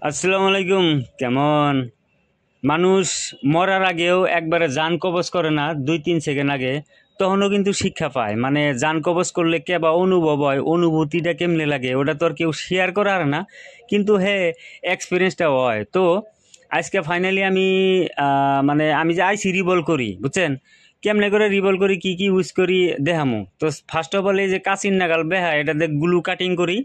আসসালামু আলাইকুম। কেমন মানুষ মরার আগেও একবারে জান কবজ করে না 2-3 সেকেন্ড আগে, তখনও কিন্তু শিক্ষা পায়। মানে জান কবজ করলে কে বা অনুভব হয়, অনুভূতিটা কেমনে লাগে ওটা তো আর কেউ শেয়ার করার না, কিন্তু হ্যাঁ এক্সপিরিয়েন্সটা হয়। তো আজকে ফাইনালি আমি মানে আমি যে আইসি রিভল করি বুঝছেন, কেমনে করে রিভল করি, কি কি ইউজ করি দেখামু। তো ফার্স্ট অফ অল এই যে কাচিন নাগাল বেহা এটাতে গ্লু কাটিং করি।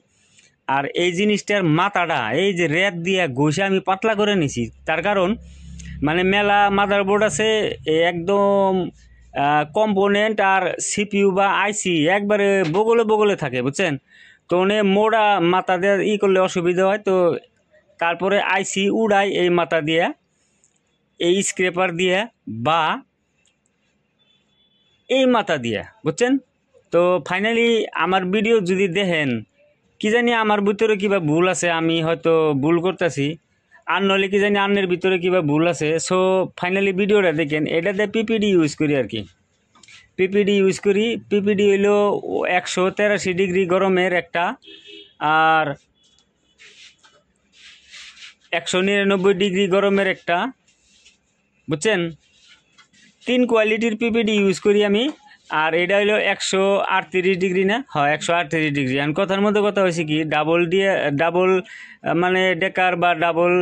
আর এই জিনিসটার মাথাটা এই যে রেত দিয়ে ঘষে আমি পাতলা করে নিছি, তার কারণ মানে মেলা মাদারবোর্ড আছে একদম কম্পোনেন্ট আর সিপিইউ বা আইসি একবারে বগলে বগলে থাকে বুঝছেন। তো মোড়া মাথা দিয়ে করলে অসুবিধা হয়। তো তারপরে আইসি উড়াই এই মাথা দিয়ে, এই স্ক্রেপার দিয়ে বা এই মাথা দিয়ে বুঝছেন। তো ফাইনালি আমার ভিডিও যদি দেখেন, কি জানি আমার ভিতরে কিবা ভুল আছে, আমি হয়তো ভুল করতেছি, আর নলে কি জানি আন্নের ভিতরে কিবা ভুল আছে। সো ফাইনালি ভিডিওটা দেখেন, এটাতে পিপিডি ইউজ করি আর কি। পিপিডি ইউজ করি, পিপিডি হইলো 183 ডিগ্রি গরমের একটা, আর 199 ডিগ্রি গরমের একটা বুঝছেন। 3 কোয়ালিটির পিপিডি ইউজ করি আমি। আর এটা হলো 138 ডিগ্রি না, হয় 138 ডিগ্রি। আর কথার মধ্যে কথা হয়েছে কি, ডাবল মানে ডেকার বা ডাবল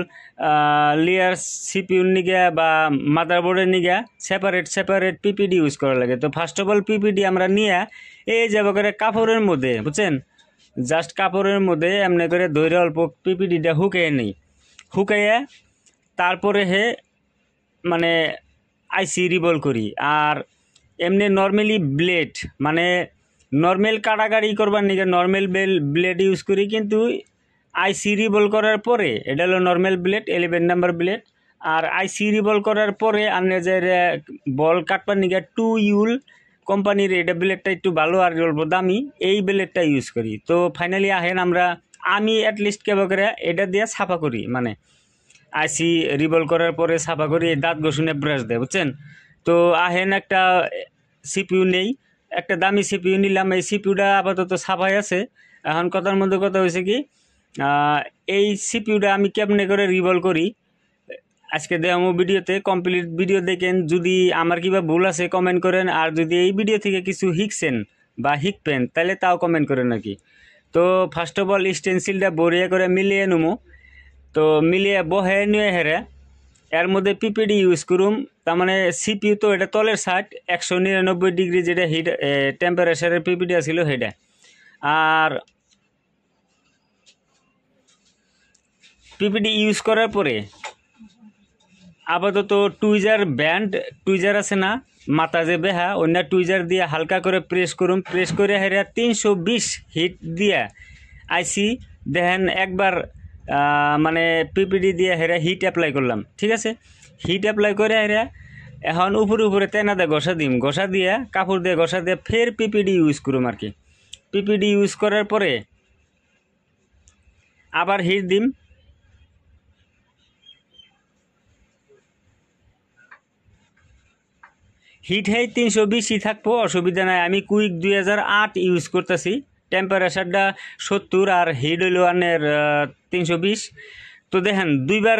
লেয়ার সিপিউর নিগে বা মাদারবোর্ডের নিগে সেপারেট পিপিডি ইউজ করা লাগে। তো ফার্স্ট অফ অল পিপিডি আমরা নিয়ে এই যাব করে কাপড়ের মধ্যে বুঝছেন, জাস্ট কাপড়ের মধ্যে এমনি করে ধরে অল্প পিপিডিটা হুকাইয়ে নিই। হুকাইয়ে তারপরে মানে আইসি রিভল করি। আর এমনি নর্মালি ব্লেড মানে নর্মাল কাটাকাটি করবার নিকে নর্মাল ব্লেড ইউজ করি, কিন্তু আইসি রিভল করার পরে এটা হলো নর্মাল ব্লেড 11 নাম্বার ব্লেড। আর আইসি রিভল করার পরে আপনি যে বল কাটবার নিকে 2 ইউল কোম্পানির এটা ব্লেডটা একটু ভালো আর অল্প দামি, এই ব্লেডটা ইউজ করি। তো ফাইনালি আহেন আমি অ্যাটলিস্ট কেবা করে এটা দিয়ে সাফা করি, মানে আইসি রিভল করার পরে সাফা করি দাঁত ঘষুনে ব্রাশ দেয় বুঝছেন। তো আহেন একটা সিপিইউ নেই, একটা দামি সিপিইউ নিলাম। এই সিপিইউটা আপাতত সাফাই আছে। এখন কথার মধ্যে কথা হয়েছে কি, এই সিপিইউটা আমি কেমনে করে রিভল করি আজকে দেখামো ভিডিওতে। কমপ্লিট ভিডিও দেখেন, যদি আমার কিবা ভুল আছে কমেন্ট করেন, আর যদি এই ভিডিও থেকে কিছু শিখছেন বা শিখবেন তাহলে তাও কমেন্ট করেন নাকি। তো ফার্স্ট অফ অল স্টেনসিলটা বড়িয়া করে মিলিয়ে নেবো। তো মিলিয়ে বহে নিয়ে হেরে এর মধ্যে পিপিডি ইউজ করুম। তার মানে সিপিইউ তো এটা তলের সাইড 199 ডিগ্রি যেটা হিট টেম্পারেচারের পিপিডি ছিল সেটা। আর পিপিডি ইউজ করার পরে আপাতত টুইজার আছে না মাথা যে বেহা, অন্য টুইজার দিয়ে হালকা করে প্রেস করুম। প্রেস করে হেরা 320 হিট দিয়া আইসি দেখেন একবার মানে পিপিডি দিয়ে হেরা হিট অ্যাপ্লাই করলাম, ঠিক আছে। হিট অ্যাপ্লাই করে হেরা এখন উপরে তেনা দিয়ে ঘষা দিয়ে কাপড় দিয়ে ঘষা দিয়ে ফের পিপিডি ইউজ করুম আর কি। পিপিডি ইউজ করার পরে আবার হিট দিম। হিট 320ই থাকবো, অসুবিধা নাই। আমি কুইক 2008 ইউজ করতেছি, টেম্পারেচারটা 70 আর হিট হইল আনের 320। তো দেখেন দুইবার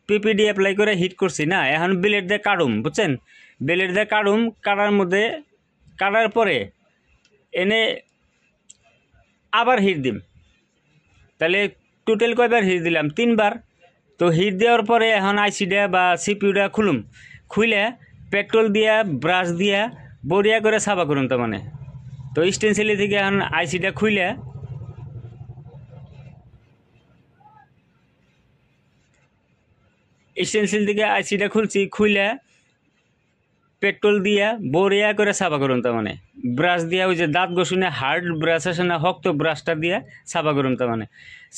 পিপিডি অ্যাপ্লাই করে হিট করছি না, এখন ব্লেড দিয়ে কাটুম বুঝছেন। ব্লেড দিয়ে কাটার পরে এনে আবার হিট দিম। তাহলে টোটাল কয়বার হিট দিলাম? 3বার। তো হিট দেওয়ার পরে এখন আইসিটা বা সিপিইউটা খুলে পেট্রোল দিয়া ব্রাশ দিয়া বড়িয়া করে সাফা করুন। তো মানে তো স্টেনসিলি থেকে এখন আইসিটা খুলে স্টেনসিল থেকে আইসিটা খুলে পেট্রোল দিয়া বড়িয়া করে সাফা করুন। তার মানে ব্রাশ দিয়া ওই যে দাঁত ঘষুনে হার্ড ব্রাশ আসে না, শক্ত ব্রাশটা দিয়া সাফা করুন। তার মানে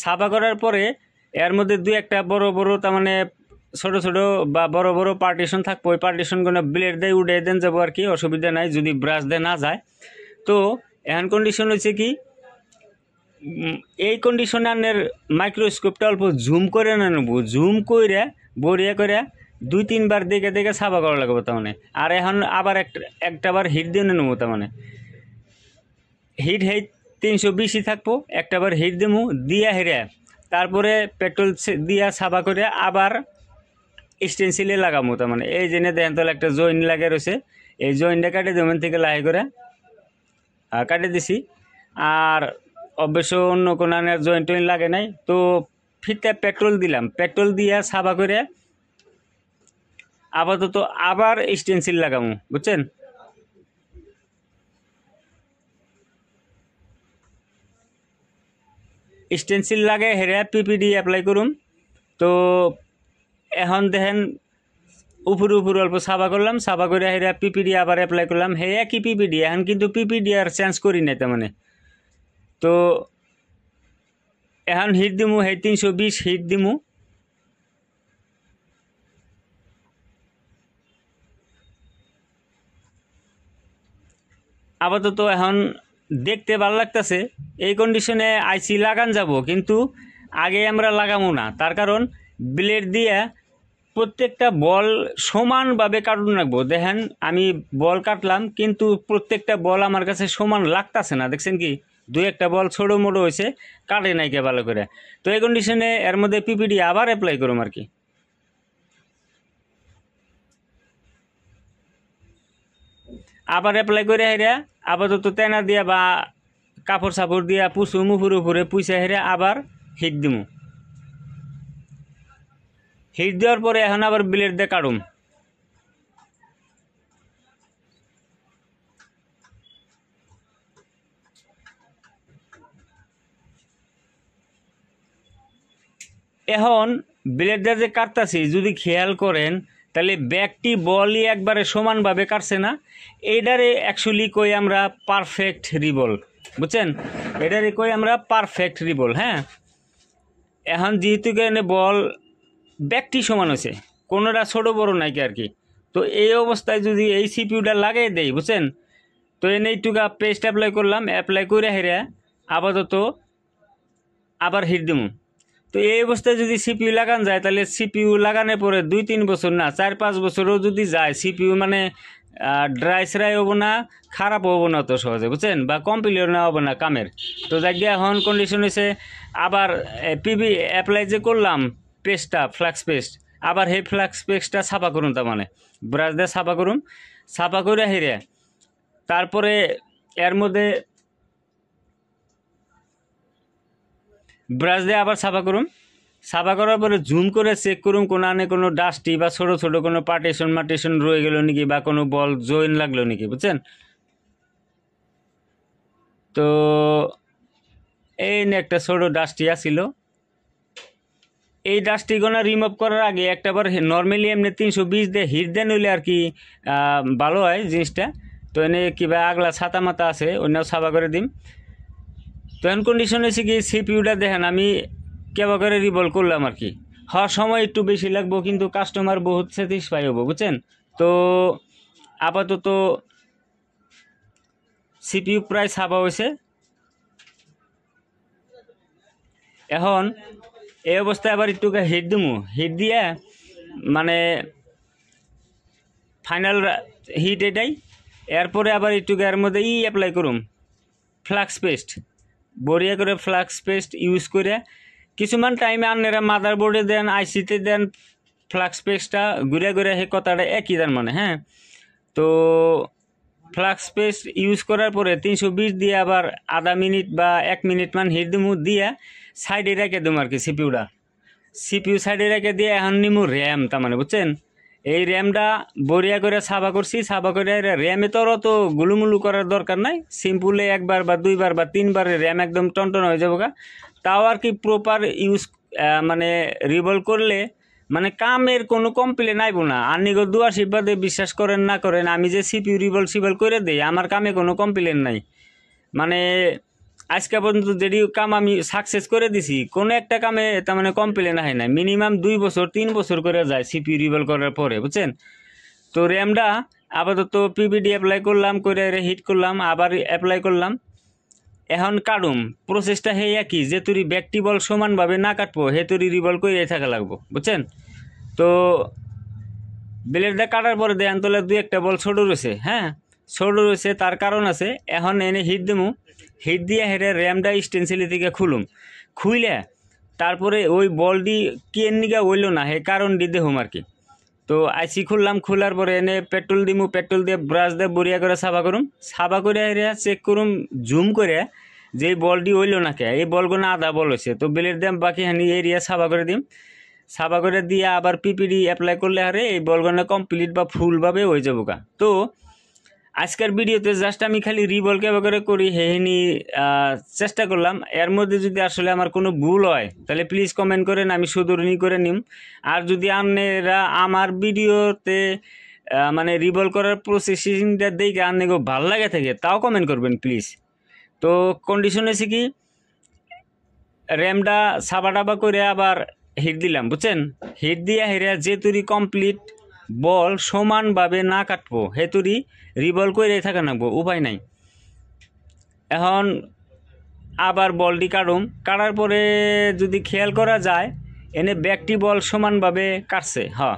সাফা করার পরে এর মধ্যে দুই একটা বড় তার মানে ছোট বা বড় পার্টিশন থাকবো, ওই পার্টিশনগুলো ব্লেড দিয়ে উঠে দেন যাবো আর কি, অসুবিধা নাই যদি ব্রাশ দিয়ে না যায়। তো এখন কন্ডিশন হচ্ছে কি, এই কন্ডিশনে আপনার মাইক্রোস্কোপটা অল্প জুম করে না নেবো, জুম করে বড়িয়া করে 2-3বার দেখে সাফা করা লাগবে। তার মানে আর এখন আবার একটাবার হিট দিয়ে নেবো। তার মানে হিট 320ই থাকবো, একটাবার হিট দেবো দিয়া হেরে তারপরে পেট্রোল দিয়া সাবা করে আবার স্টেনসিলে লাগামো। তার মানে এই জেনে দেখেন তাহলে একটা জয়েন লাগে রয়েছে, এই জয়েনটা কাটে জমেন থেকে লাহে করে কাটে দিছি। আর অবশ্য অন্য কোনো জয়েন টয়েন লাগে নাই। তো ফিরতে পেট্রোল দিলাম, পেট্রোল দিয়া সাবা করে আপাতত আবার স্টেনসিল লাগামো, বুঝছেন। স্টেনসিল লাগে হেরে পিপিডি অ্যাপ্লাই করুম। তো এখন দেখেন উপরে অল্প সাবা করলাম, সাবা করে হেরে পিপিডি আবার অ্যাপ্লাই করলাম, হে একই পিপিডি। এখন কিন্তু পিপিডি আর চেঞ্জ করি নাই তার মানে। তো এখন হিট দিমু, হে 320 হিট দিমু। আপাতত এখন দেখতে ভালো লাগতেছে। এই কন্ডিশনে আইসি লাগান যাব, কিন্তু আগে আমরা লাগামো না। তার কারণ ব্লেড দিয়ে প্রত্যেকটা বল সমানভাবে কাটুন রাখবো। দেখেন আমি বল কাটলাম, কিন্তু প্রত্যেকটা বল আমার কাছে সমান লাগতেছে না। দেখছেন কি, দুই একটা বল ছোটো মোটো হয়েছে, কাটে নাই কে ভালো করে। তো এই কন্ডিশনে এর মধ্যে পিপিডি আবার অ্যাপ্লাই করুম আর কি। আবার অ্যাপ্লাই করে হেরে আপাতত তেনা দিয়া বা কাপড় সাপড় দিয়া পুষু উপরে পুষে হেরে আবার হিট দিমু। হিট দেওয়ার পরে এখন আবার ব্লেড দিয়ে কাটুম। এখন ব্লেড দিয়ে যে কাটতাছি যদি খেয়াল করেন তাহলে ব্যাগটি বলই একবারে সমানভাবে কাটছে না। এইটারে অ্যাকচুয়ালি কই আমরা পারফেক্ট রিবল, বুঝছেন। এটারে কই আমরা পারফেক্ট রিবল। হ্যাঁ, এখন যেহেতু কেন বল ব্যাগটি সমান হয়েছে, কোনোটা ছোটো বড়ো নাই কি আর কি। তো এই অবস্থায় যদি এই সিপিউটা লাগাই দেই, বুঝছেন, তো এনে একটুকা পেস্ট অ্যাপ্লাই করলাম, অ্যাপ্লাই করে হেরে আপাতত আবার হিট দিমু। তো এই অবস্থায় যদি সিপিইউ লাগান যায় তাহলে সিপিইউ লাগানোর পরে 2-3 বছর না 4-5 বছরও যদি যায়, সিপিইউ মানে ড্রাই স্রাই হবো না, খারাপ হবো না তো সহজে, বুঝছেন, বা কমপ্লিট না হবো না কামের। তো যাই এখন কন্ডিশন হয়েছে আবার পিবি অ্যাপ্লাই যে করলাম পেস্টটা, ফ্লাক্স পেস্ট, আবার হে ফ্লাক্স পেস্টটা ছাপা করুন। তার মানে ব্রাশ দিয়ে ছাপা করুন, ছাপা করে হেরে তারপরে এর মধ্যে ব্রাশ দিয়ে আবার সাফা করুন। সাফা করার পরে জুম করে চেক করুন কোনো ডাস্টি বা ছোটো ছোটো কোনো পার্টিশন রয়ে গেল নাকি, বা কোনো বল জয়েন লাগলো নাকি, বুঝছেন। তো এই একটা ছোটো ডাস্টি আসছিল, এই ডাস্টিগুলো রিমুভ করার আগে একটাবার নর্মালি এমনি 320 দিয়ে হিট দেন হইলে আর কি ভালো হয় জিনিসটা। তো এনে কিবা আগলা ছাতা মাতা আছে অন্য সাফা করে দিম। তো এখন কন্ডিশন হয়েছে কি সিপিইউটা দেখেন আমি কেবা করে রিভলভ করলাম আর কি। হওয়ার সময় একটু বেশি লাগবো, কিন্তু কাস্টমার বহুত স্যাটিসফাই হবো, বুঝছেন। তো আপাতত সিপিইউ প্রায় ছাপা হয়েছে। এখন এই অবস্থায় আবার একটু হিট দিমু, হিট দিয়ে মানে ফাইনাল হিট এটাই। এরপরে আবার একটু এর মধ্যে অ্যাপ্লাই করুম ফ্লাক্স পেস্ট, বড়িয়া করে ফ্লাক্স পেস্ট ইউজ করে কিছুমান টাইমে আপনারা মাদার বোর্ডে দেন, আইসিতে দেন, ফ্লাক্স পেস্টটা ঘুরে ঘুরে সেই কথাটা একই তার মানে। হ্যাঁ, তো ফ্লাক্স পেস্ট ইউজ করার পরে 320 দিয়ে আবার আধা মিনিট বা 1 মিনিট মান হিট দিমু, দিয়ে সাইডে রেখে দেবো আর কি। সিপিইউ সাইডে রেখে দিয়ে এখন নিমু র্যাম, তার মানে বুঝছেন। এই র্যামটা বড়িয়া করে সাফা করছি, সাফা করে র্যামে তো অত গুলুমুলু করার দরকার নাই, সিম্পলে একবার বা দুইবার বা তিনবারে র্যাম একদম টনটন হয়ে যাবো। তাও আর কি প্রপার ইউজ মানে রিভলভ করলে মানে কামের কোনো কমপ্লেন আইব না। আর নিগো দুয়া শিবাদে বিশ্বাস করেন না করেন, আমি যে সিপিইউ রিভলভ করে দেই আমার কামে কোনো কমপ্লেন নাই। মানে আজকে পর্যন্ত যেটি কাম আমি সাকসেস করে দিছি, কোনো একটা কামে তার মানে কমপ্লেন হয় না। মিনিমাম 2 বছর 3 বছর করে যায় সিপিইউ রিভলভ করার পরে, বুঝছেন। তো র্যামটা আপাতত পিপিডি অ্যাপ্লাই করলাম, করে হিট করলাম, আবার অ্যাপ্লাই করলাম। এখন কাটুম প্রসেসটা হে একই, যে তুই ব্যাগটি বল সমানভাবে না কাটবো হে তুই রিভলভ করে থাকা লাগবো, বুঝছেন। তো ব্লেডটা কাটার পরে দেন তোলে 2-1 বল ছোটো রয়েছে। হ্যাঁ, ছোটো রয়েছে তার কারণ আছে। এখন এনে হিট দিমু, হিট দিয়ে হেরে র্যামটা স্টেনসিলি থেকে খুলুম, খুইলে তারপরে ওই বলটি কি এর নিগা হইলো না হে কারণ দিতে হোম আর কি। তো আইসি খুললাম, খোলার পরে এনে পেট্রোল দিমু, পেট্রোল দিয়ে ব্রাশ দিয়ে বড়িয়া করে সাফা করুম, সাফা করে চেক করুম জুম করে যে বলটি হইলো না কে, এই বলগুলো আধা বল হয়েছে, তো বেলের দাম বাকি হানি এরিয়া সাফা করে দিম, সাফা করে দিয়ে আবার পিপিডি অ্যাপ্লাই করলে হারে এই বলগুলো কমপ্লিট বা ফুলভাবে হয়ে যাবো গা। তো আজকের ভিডিওতে জাস্ট আমি খালি রিবল কেভাবে করে করি হেহিনি চেষ্টা করলাম। এর মধ্যে যদি আসলে আমার কোনো ভুল হয় তাহলে প্লিজ কমেন্ট করেন, আমি শুধরণী করে নিম। আর যদি আপনারা আমার ভিডিওতে মানে রিবল করার প্রসেসিংটা দেখে আপনাকে ভালো লাগে থাকে তাও কমেন্ট করবেন প্লিজ। তো কন্ডিশন হয়েছে কি, র্যামটা সাবা টাবা করে আবার হিট দিলাম, বুঝছেন? হিট দিয়ে হেরে যে তুরি কমপ্লিট বল সমানভাবে না কাটবো হে তুরি রিবল করে থাকা নাকবো, উপায় নাই। এখন আবার বলটি কাটুম, কাটার পরে যদি খেয়াল করা যায় এনে ব্যাকটি বল সমানভাবে কাটছে। হ্যাঁ,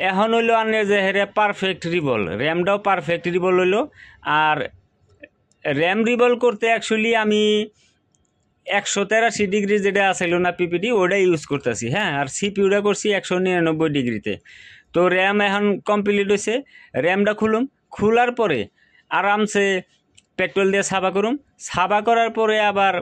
এখন হইলো আনে যে হেরে পারফেক্ট রিবল, র্যামটাও পারফেক্ট রিবল হইলো। আর র্যাম রিবল করতে অ্যাকচুয়ালি আমি 183 ডিগ্রি যেটা আসলো না পিপিটি ওটা ইউজ করতেছি। হ্যাঁ, আর সিপিউটা করছি 199 ডিগ্রিতে। তো র্যাম এখন কমপ্লিট হয়েছে, র্যামটা খুলুম, খোলার পরে আরামসে পেট্রোল দিয়ে সাফা করুম, সাফা করার পরে আবার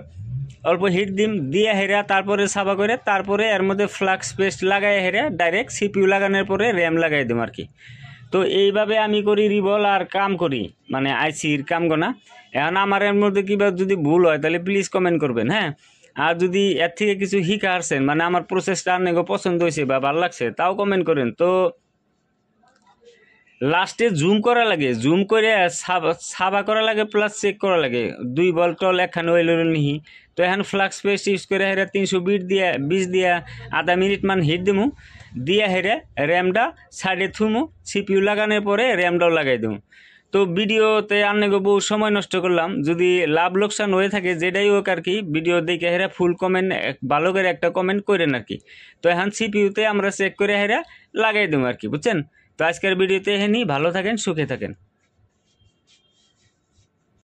অল্প হিট দিম, দিয়ে হেরা তারপরে সাফা করে তারপরে এর মধ্যে ফ্লাক্স পেস্ট লাগাই হেরা ডাইরেক্ট সিপিউ লাগানোর পরে র্যাম লাগাই দিম আর কি। তো এইভাবে আমি করি রিবল আর কাম করি, মানে আইসির কাম গোনা। এখন আমার এর মধ্যে কিবা যদি ভুল হয় তাহলে প্লিজ কমেন্ট করবেন। হ্যাঁ, আর যদি এর থেকে কিছু শিখা আসছেন, মানে আমার প্রসেসটা আপনাকে পছন্দ হয়েছে বা ভালো লাগছে তাও কমেন্ট করেন। তো লাস্টে জুম করা লাগে, জুম করে সাবা করা লাগে প্লাস চেক করা লাগে দুই বল টল একখানে ওইল নিহি। তো এখন ফ্লাক্স পেস্ট ইউজ করে হেরে 320 দিয়া আধা মিনিট মান হিট দিমু, দিয়ে হেরে র্যামটা সাইডে থুমু, সিপিউ লাগানোর পরে র্যামটাও লাগাই দিমু। তো ভিডিওতে আপনাকে বহু সময় নষ্ট করলাম, যদি লাভ লোকসান হয়ে থাকে যেটাই হোক আর কি, ভিডিও দেখে হেরা ফুল কমেন্ট ভালো করে একটা কমেন্ট করেন আর কি। তো এখন সিপিউতে আমরা চেক করে হেরা লাগাই দেবো আর কি, বুঝছেন? তো আজকের ভিডিওতে হেনি ভালো থাকেন, সুখে থাকেন।